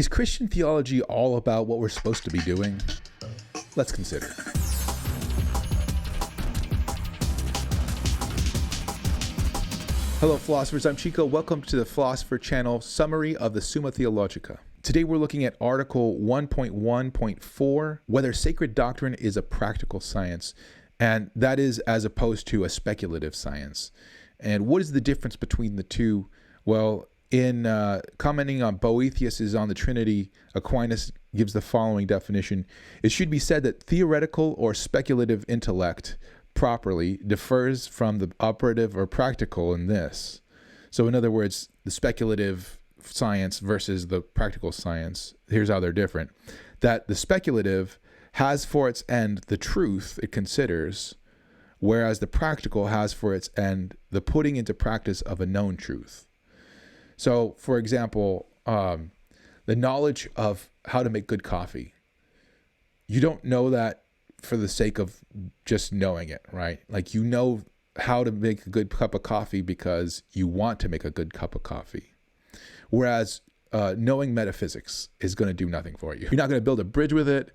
Is Christian theology all about what we're supposed to be doing? Let's consider. Hello, philosophers. I'm Chico. Welcome to the Philosopher Channel summary of the Summa Theologica. Today we're looking at Article 1.1.4, whether sacred doctrine is a practical science, and that is as opposed to a speculative science. And what is the difference between the two? Well, in commenting on Boethius' On the Trinity, Aquinas gives the following definition. It should be said that theoretical or speculative intellect properly differs from the operative or practical in this. So in other words, the speculative science versus the practical science, here's how they're different. That the speculative has for its end the truth it considers, whereas the practical has for its end the putting into practice of a known truth. So, for example, the knowledge of how to make good coffee. You don't know that for the sake of just knowing it, right? Like, you know how to make a good cup of coffee because you want to make a good cup of coffee. Whereas knowing metaphysics is going to do nothing for you. You're not going to build a bridge with it.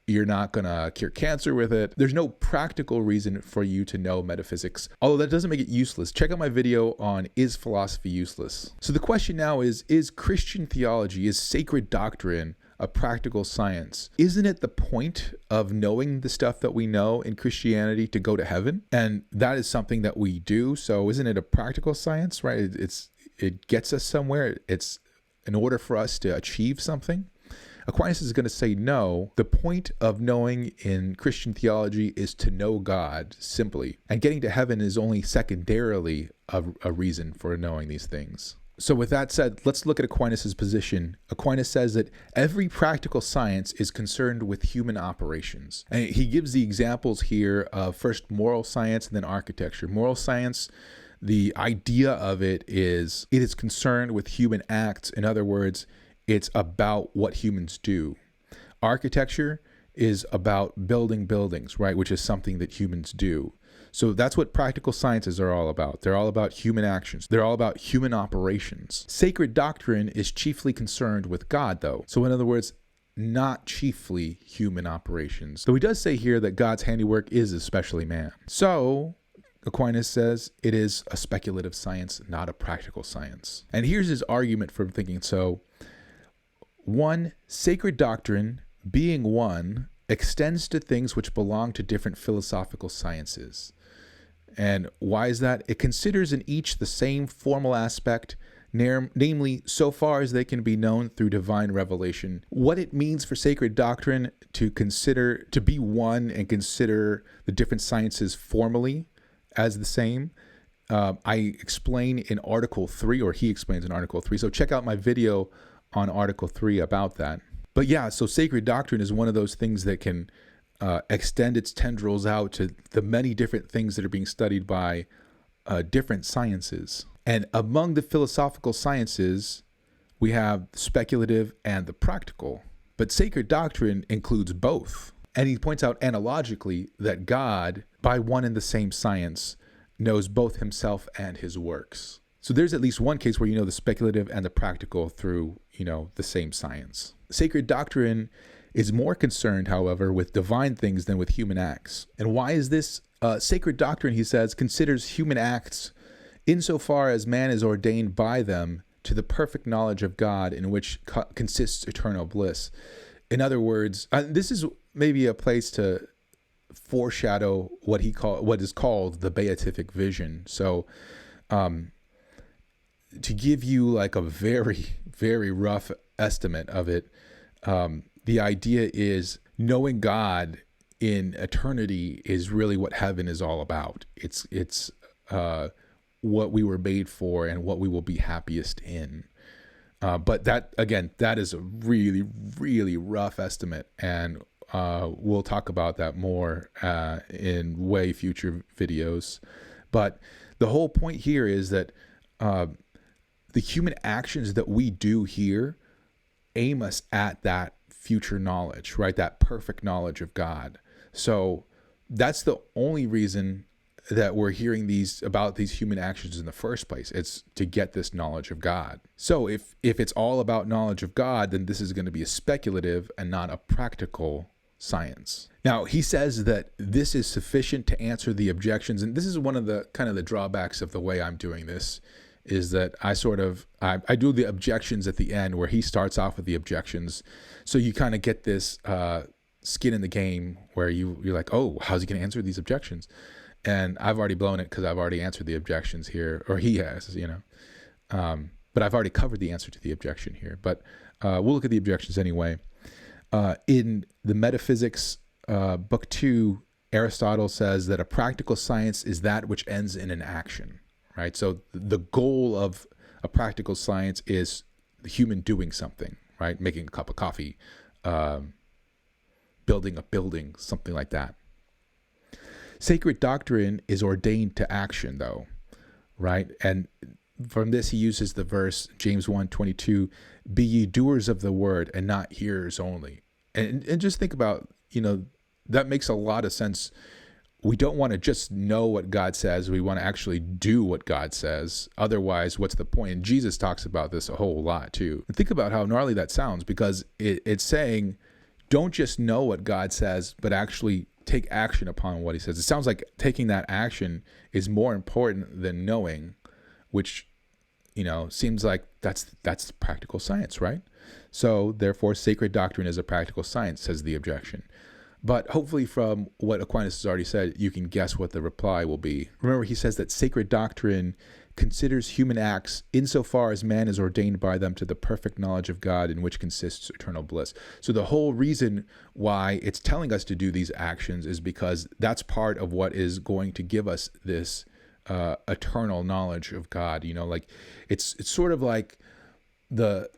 You're not going to cure cancer with it. There's no practical reason for you to know metaphysics, although that doesn't make it useless. Check out my video on Is Philosophy Useless? So the question now is Christian theology, is sacred doctrine a practical science? Isn't it the point of knowing the stuff that we know in Christianity to go to heaven? And that is something that we do. So isn't it a practical science, right? It gets us somewhere. It's in order for us to achieve something. Aquinas is going to say no. The point of knowing in Christian theology is to know God simply. And getting to heaven is only secondarily a reason for knowing these things. So with that said, let's look at Aquinas' position. Aquinas says that every practical science is concerned with human operations. And he gives the examples here of first moral science and then architecture. Moral science, the idea of it is concerned with human acts. In other words, it's about what humans do. Architecture is about building buildings, right? Which is something that humans do. So that's what practical sciences are all about. They're all about human actions. They're all about human operations. Sacred doctrine is chiefly concerned with God, though. So in other words, not chiefly human operations. Though he does say here that God's handiwork is especially man. So Aquinas says it is a speculative science, not a practical science. And here's his argument for thinking so. One, sacred doctrine, being one, extends to things which belong to different philosophical sciences. And why is that? It considers in each the same formal aspect, namely, so far as they can be known through divine revelation. What it means for sacred doctrine to consider, to be one and consider the different sciences formally as the same, I explain in Article 3, or he explains in Article 3. So check out my video on Article 3 about that. But yeah, so sacred doctrine is one of those things that can extend its tendrils out to the many different things that are being studied by different sciences. And among the philosophical sciences, we have the speculative and the practical. But sacred doctrine includes both. And he points out analogically that God, by one and the same science, knows both himself and his works. So there's at least one case where you know the speculative and the practical through, the same science. Sacred doctrine is more concerned, however, with divine things than with human acts. And why is this? Sacred doctrine, he says, considers human acts insofar as man is ordained by them to the perfect knowledge of God in which consists eternal bliss. In other words, this is maybe a place to foreshadow what is called the Beatific Vision. So, to give you like a very, very rough estimate of it, the idea is knowing God in eternity is really what heaven is all about. It's what we were made for and what we will be happiest in. But that is a really, really rough estimate, and we'll talk about that more in way future videos. But the whole point here is that the human actions that we do here aim us at that future knowledge, right? That perfect knowledge of God. So that's the only reason that we're hearing about these human actions in the first place. It's to get this knowledge of God. So if it's all about knowledge of God, then this is going to be a speculative and not a practical science. Now, he says that this is sufficient to answer the objections, and this is one of the kind of the drawbacks of the way I'm doing this, is that I do the objections at the end, where he starts off with the objections. So you kind of get this skin in the game where you're like, oh, how's he going to answer these objections? And I've already blown it because I've already answered the objections here, or he has, but I've already covered the answer to the objection here. But we'll look at the objections anyway. In the Metaphysics, Book 2, Aristotle says that a practical science is that which ends in an action, right? So the goal of a practical science is the human doing something, right? Making a cup of coffee, building a building, something like that. Sacred doctrine is ordained to action, though, right? And from this, he uses the verse, James 1:22, be ye doers of the word and not hearers only. And just think about, that makes a lot of sense. We don't want to just know what God says. We want to actually do what God says. Otherwise, what's the point? And Jesus talks about this a whole lot too. And think about how gnarly that sounds, because it's saying, don't just know what God says, but actually take action upon what he says. It sounds like taking that action is more important than knowing, which, seems like that's practical science, right? So therefore, sacred doctrine is a practical science, says the objection. But hopefully from what Aquinas has already said, you can guess what the reply will be. Remember, he says that sacred doctrine considers human acts insofar as man is ordained by them to the perfect knowledge of God, in which consists eternal bliss. So the whole reason why it's telling us to do these actions is because that's part of what is going to give us this eternal knowledge of God. Like it's sort of like the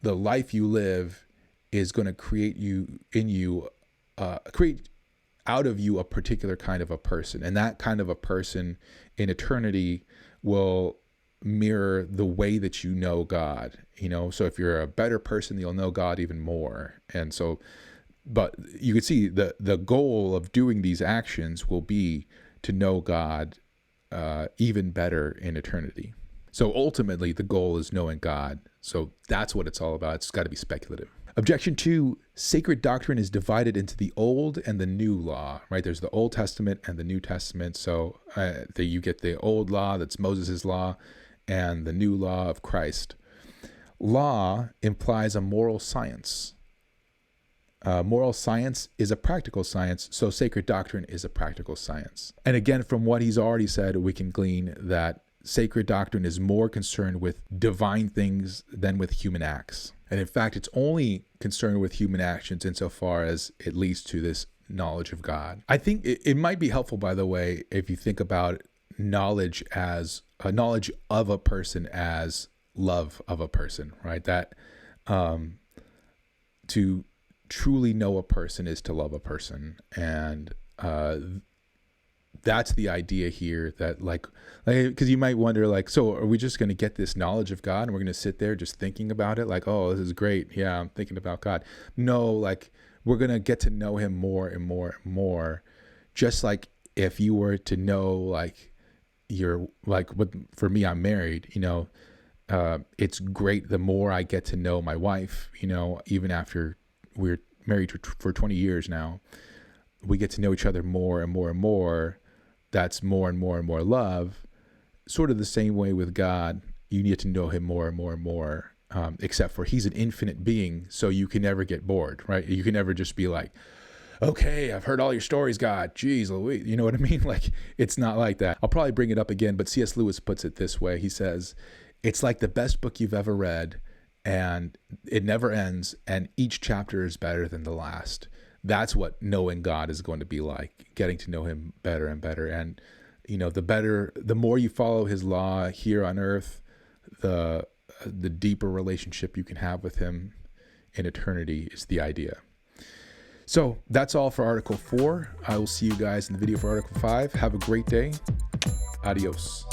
life you live is going to create out of you a particular kind of a person, and that kind of a person in eternity will mirror the way that you know God. So if you're a better person, you'll know God even more. And so, but you can see the goal of doing these actions will be to know God even better in eternity. So ultimately, the goal is knowing God. So that's what it's all about. It's got to be speculative. Objection 2, sacred doctrine is divided into the Old and the New Law, right? There's the Old Testament and the New Testament. So you get the Old Law, that's Moses' law, and the New Law of Christ. Law implies a moral science. Moral science is a practical science, so sacred doctrine is a practical science. And again, from what he's already said, we can glean that sacred doctrine is more concerned with divine things than with human acts. And in fact, it's only concerned with human actions insofar as it leads to this knowledge of God. I think it might be helpful, by the way, if you think about knowledge as a knowledge of a person as love of a person, right? That to truly know a person is to love a person. And that's the idea here, that like, because you might wonder, like, so are we just going to get this knowledge of God and we're going to sit there just thinking about it? Like, oh, this is great. Yeah, I'm thinking about God. No, like, we're going to get to know him more and more and more. Just like if you were to know, like, for me, I'm married, it's great the more I get to know my wife, even after we're married for 20 years now, we get to know each other more and more and more. That's more and more and more love. Sort of the same way with God, you need to know him more and more and more, except for he's an infinite being, so you can never get bored, right? You can never just be like, okay, I've heard all your stories, God. Jeez Louise. You know what I mean? Like, it's not like that. I'll probably bring it up again, but C.S. Lewis puts it this way. He says, it's like the best book you've ever read, and it never ends, and each chapter is better than the last. That's what knowing God is going to be like, getting to know him better and better. And, the more you follow his law here on earth, the deeper relationship you can have with him in eternity is the idea. So that's all for Article 4. I will see you guys in the video for Article 5. Have a great day. Adios.